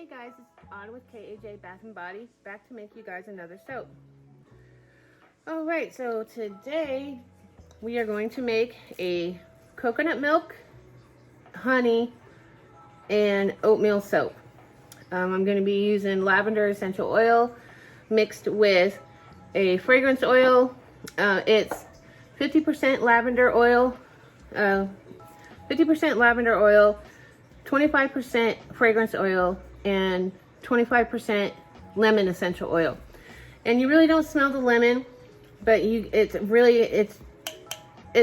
Hey guys, it's On with KAJ Bath & Body, back to make you guys another soap. Alright, so today we are going to make a coconut milk, honey, and oatmeal soap. I'm going to be using lavender essential oil mixed with a fragrance oil. It's 50% lavender oil, 50% lavender oil, 25% fragrance oil, and 25% lemon essential oil. And you really don't smell the lemon, but it's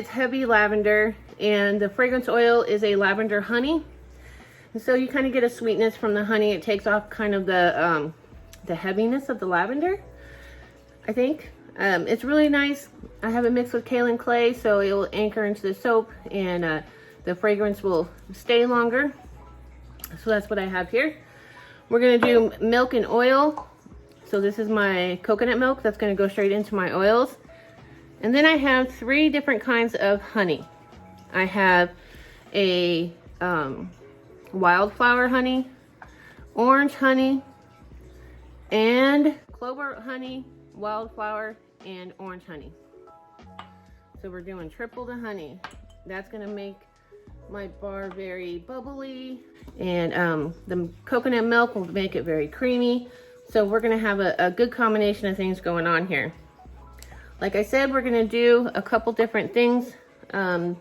heavy lavender, and the fragrance oil is a lavender honey. And so you kind of get a sweetness from the honey. It takes off kind of the heaviness of the lavender, I think. It's really nice. I have it mixed with kaolin clay, so it will anchor into the soap, and the fragrance will stay longer. So that's what I have here. We're going to do milk and oil. So this is my coconut milk that's going to go straight into my oils. And then I have 3 different kinds of honey. I have a wildflower honey, orange honey, and clover honey, wildflower, and orange honey. So we're doing triple the honey. That's going to make my bar very bubbly, and the coconut milk will make it very creamy. So we're going to have a good combination of things going on here. Like I said, we're going to do a couple different things. We're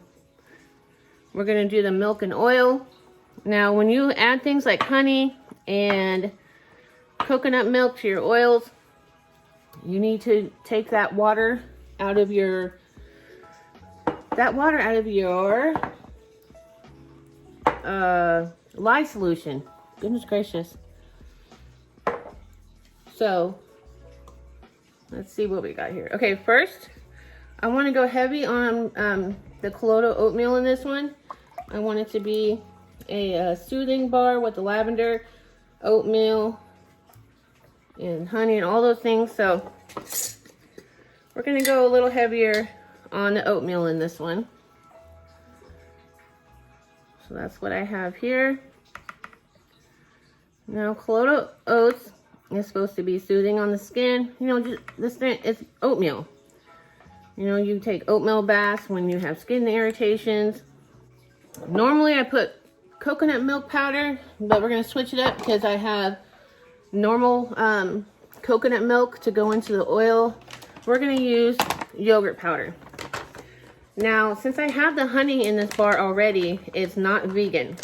going to do the milk and oil. Now when you add things like honey and coconut milk to your oils, you need to take that water out of your lye solution. Goodness gracious. So let's see what we got here. Okay, first I want to go heavy on the Colloidal oatmeal in this one. I want it to be a soothing bar with the lavender, oatmeal, and honey and all those things. So we're going to go a little heavier on the oatmeal in this one. So that's what I have here. Now, Colloidal oats is supposed to be soothing on the skin. You know, just this thing, it's oatmeal. You know, you take oatmeal baths when you have skin irritations. Normally I put coconut milk powder, but we're going to switch it up because I have normal coconut milk to go into the oil. We're going to use yogurt powder. Now, since I have the honey in this bar already, it's not vegan.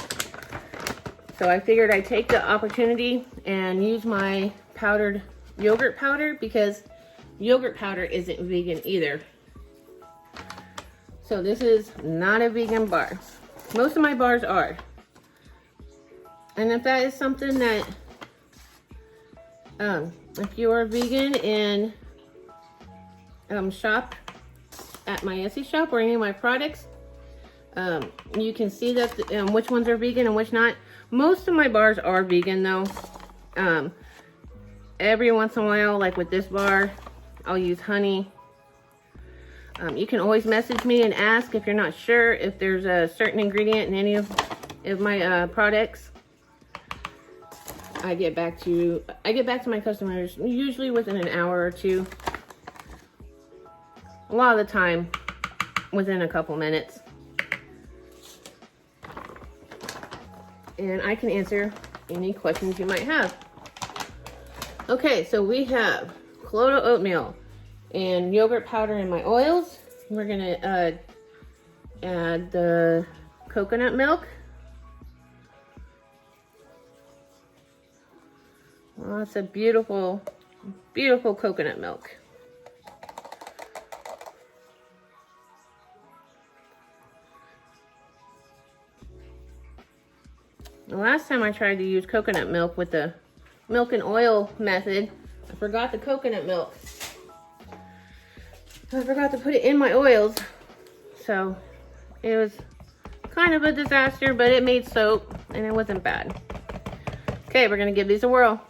So I figured I'd take the opportunity and use my powdered yogurt powder, because yogurt powder isn't vegan either. So this is not a vegan bar. Most of my bars are. And if that is something that, if you are vegan and shop at my Etsy shop or any of my products, you can see that which ones are vegan and which not. Most of my bars are vegan though. Every once in a while, like with this bar, I'll use honey. You can always message me and ask if you're not sure if there's a certain ingredient in any of my products. I get back to my customers usually within an hour or two. A lot of the time within a couple minutes. And I can answer any questions you might have. Okay, so we have Colloidal oatmeal and yogurt powder in my oils. We're gonna add the coconut milk. Oh, it's a beautiful, beautiful coconut milk. The last time I tried to use coconut milk with the milk and oil method, I forgot the coconut milk. I forgot to put it in my oils. So it was kind of a disaster, but it made soap and it wasn't bad. Okay, we're gonna give these a whirl.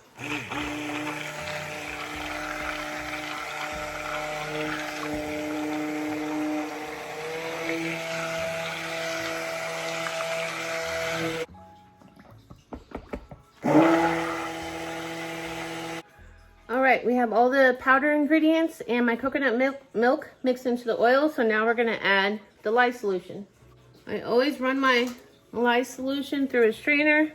right, we have all the powder ingredients and my coconut milk mixed into the oil. So now we're gonna add the lye solution. I always run my lye solution through a strainer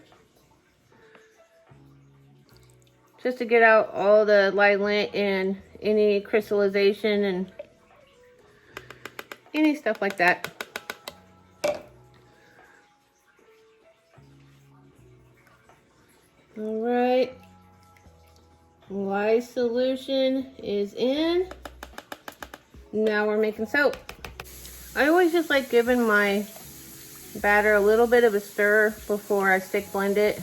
just to get out all the lye lint and any crystallization and any stuff like that. All right, lye solution is in. Now we're making soap. I always just like giving my batter a little bit of a stir before I stick blend it.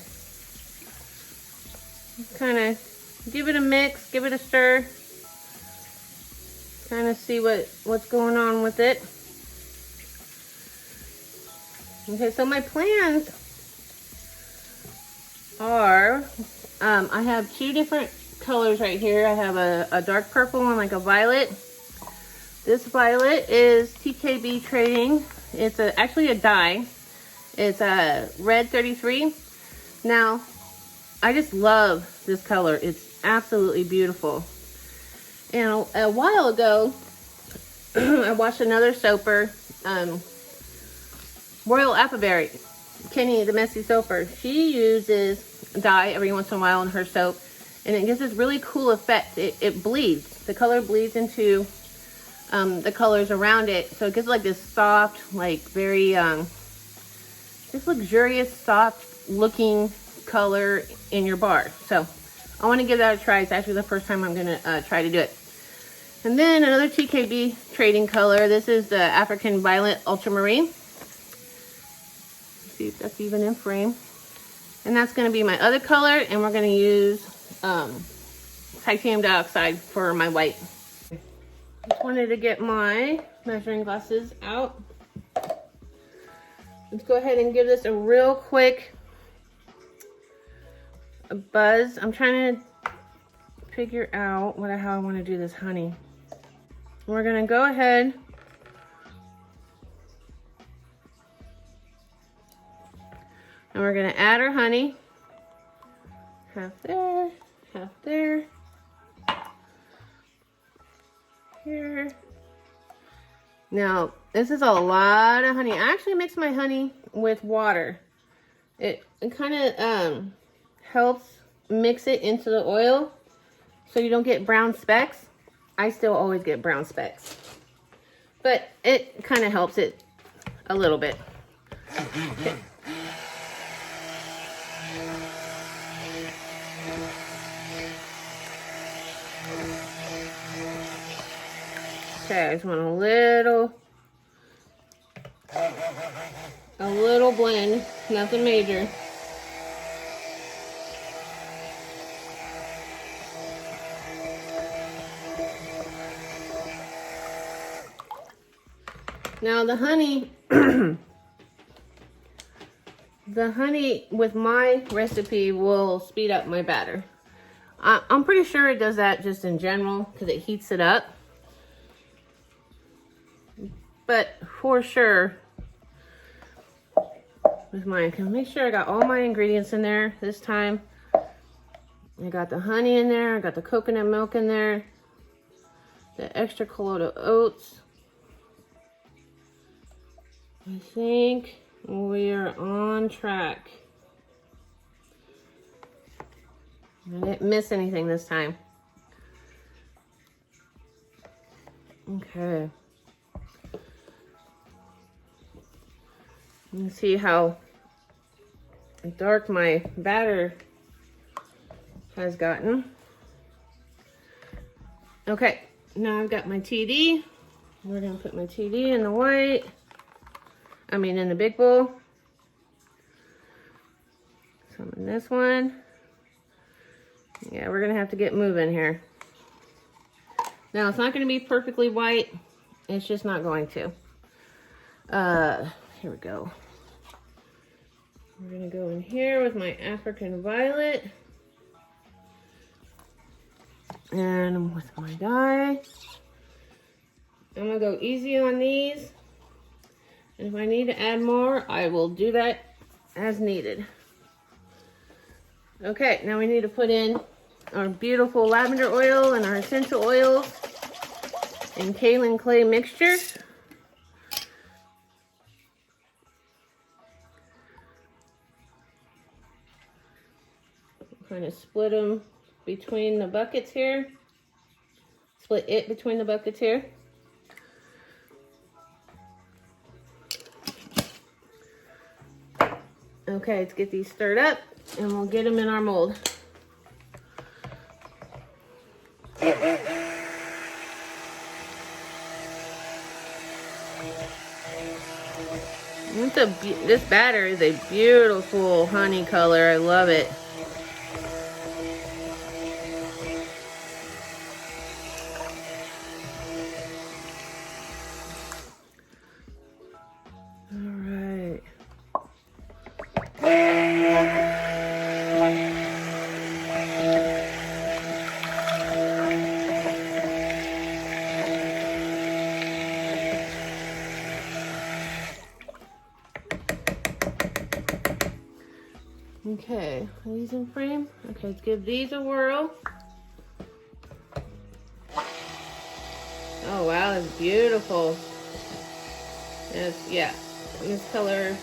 Kind of give it a mix, give it a stir. Kind of see what's going on with it. Okay, so my plans are, I have two different colors right here. I have a dark purple and like a violet. This violet is TKB Trading. It's actually a dye. It's a red 33. Now, I just love this color. It's absolutely beautiful. And a while ago, I watched another soaper, Royal Appleberry, Kenny the Messy Soaper. She uses dye every once in a while in her soap, and it gives this really cool effect. It bleeds. The color bleeds into the colors around it, so it gives like this soft, like very just luxurious, soft looking color in your bar. So I want to give that a try. It's actually the first time I'm gonna try to do it. And then another TKB Trading color. This is the African Violet Ultramarine. See if that's even in frame. And that's going to be my other color, and we're going to use titanium dioxide for my white. Just wanted to get my measuring glasses out. Let's go ahead and give this a real quick buzz. I'm trying to figure out how I want to do this honey. We're going to go ahead and we're going to add our honey. Half there, half there. Here. Now, this is a lot of honey. I actually mix my honey with water. It kind of helps mix it into the oil so you don't get brown specks. I still always get brown specks, but it kind of helps it a little bit. Okay. Okay, I just want a little blend, nothing major. Now the honey, the honey with my recipe will speed up my batter. I'm pretty sure it does that just in general because it heats it up. But for sure, with mine, can make sure I got all my ingredients in there this time. I got the honey in there, I got the coconut milk in there, the extra colloidal oats. I think we are on track. I didn't miss anything this time. Okay. You can see how dark my batter has gotten. Okay, now I've got my TD. We're gonna put my TD in the white. In the big bowl. Some in this one. Yeah, we're gonna have to get moving here. Now, it's not gonna be perfectly white. It's just not going to. Here we go. We're gonna go in here with my African Violet. And with my dye. I'm gonna go easy on these. And if I need to add more, I will do that as needed. Okay, now we need to put in our beautiful lavender oil and our essential oils and kaolin clay mixture. Kind of split them between the buckets here. Split it between the buckets here. Okay, let's get these stirred up and we'll get them in our mold. This batter is a beautiful honey color. I love it. Okay, are these in frame? Okay, let's give these a whirl. Oh wow, that's beautiful. Yeah, this color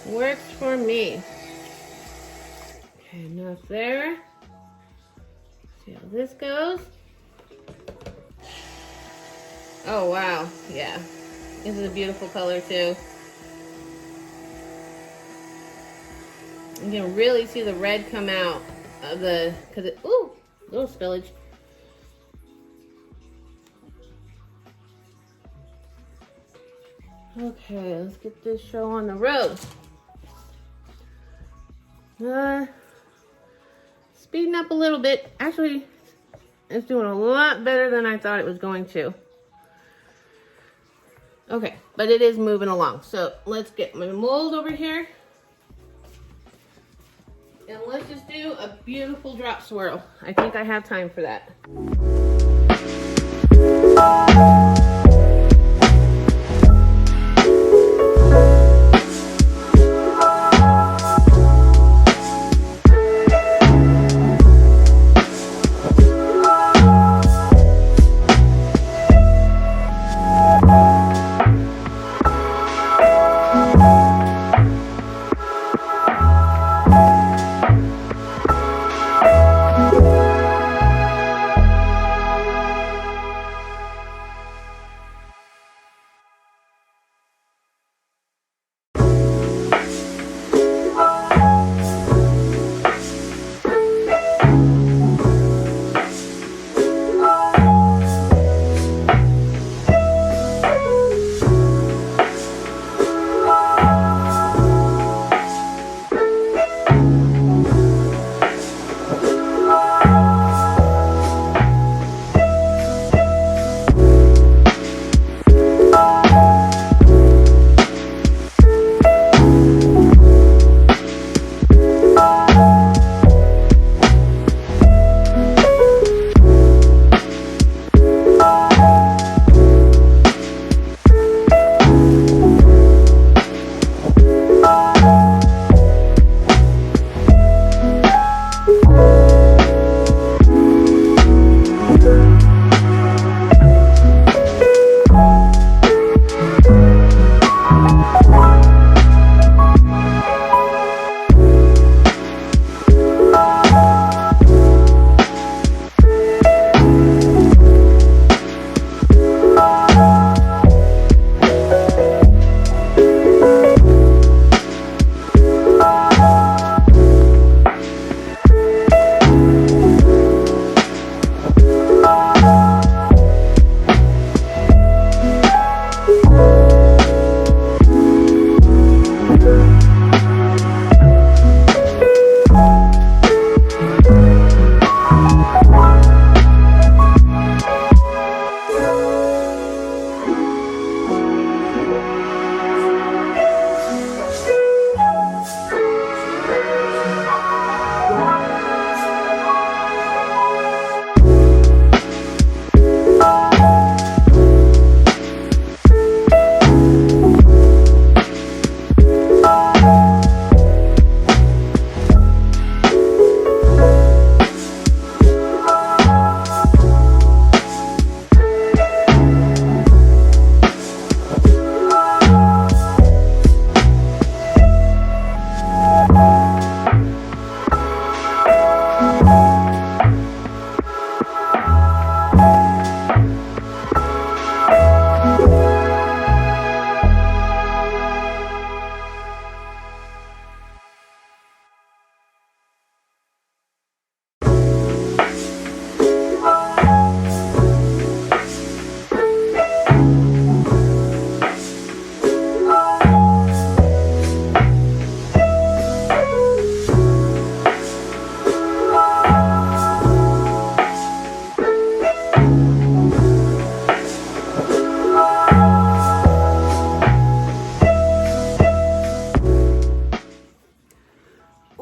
works for me. Okay, enough there. See how this goes. Oh wow, yeah. This is a beautiful color too. You can really see the red come out of the, ooh, little spillage. Okay, let's get this show on the road. Speeding up a little bit. Actually, it's doing a lot better than I thought it was going to. Okay, but it is moving along. So let's get my mold over here. And let's just do a beautiful drop swirl. I think I have time for that.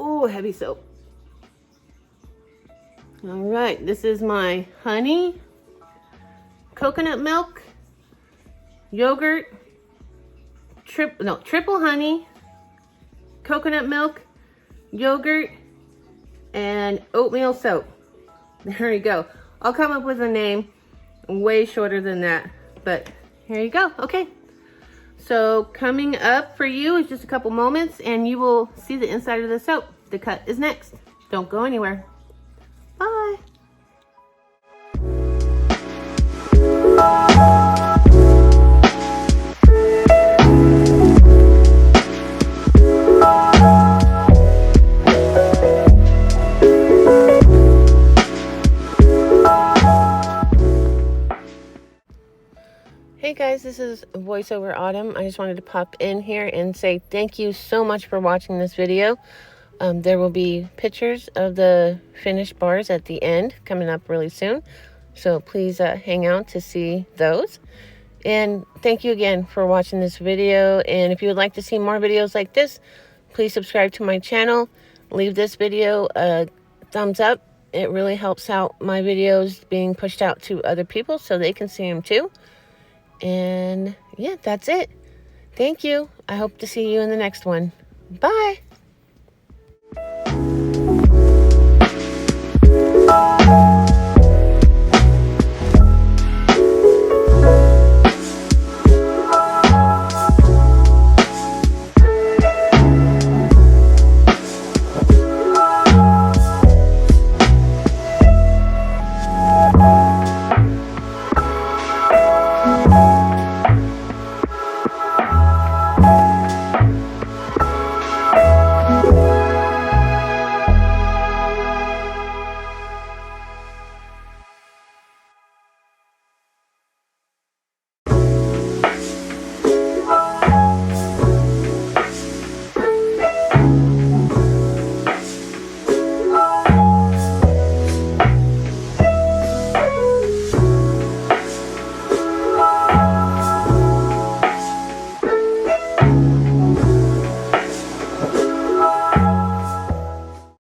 Oh, heavy soap. All right, this is my honey, coconut milk, yogurt, triple honey, coconut milk, yogurt, and oatmeal soap. There you go. I'll come up with a name way shorter than that, but here you go. Okay. So coming up for you is just a couple moments and you will see the inside of the soap. The cut is next. Don't go anywhere. Bye. Hey guys, this is VoiceOver Autumn. I just wanted to pop in here and say thank you so much for watching this video. There will be pictures of the finished bars at the end coming up really soon. So please hang out to see those. And thank you again for watching this video. And if you would like to see more videos like this, please subscribe to my channel. Leave this video a thumbs up. It really helps out my videos being pushed out to other people so they can see them too. And yeah, that's it. Thank you. I hope to see you in the next one. Bye.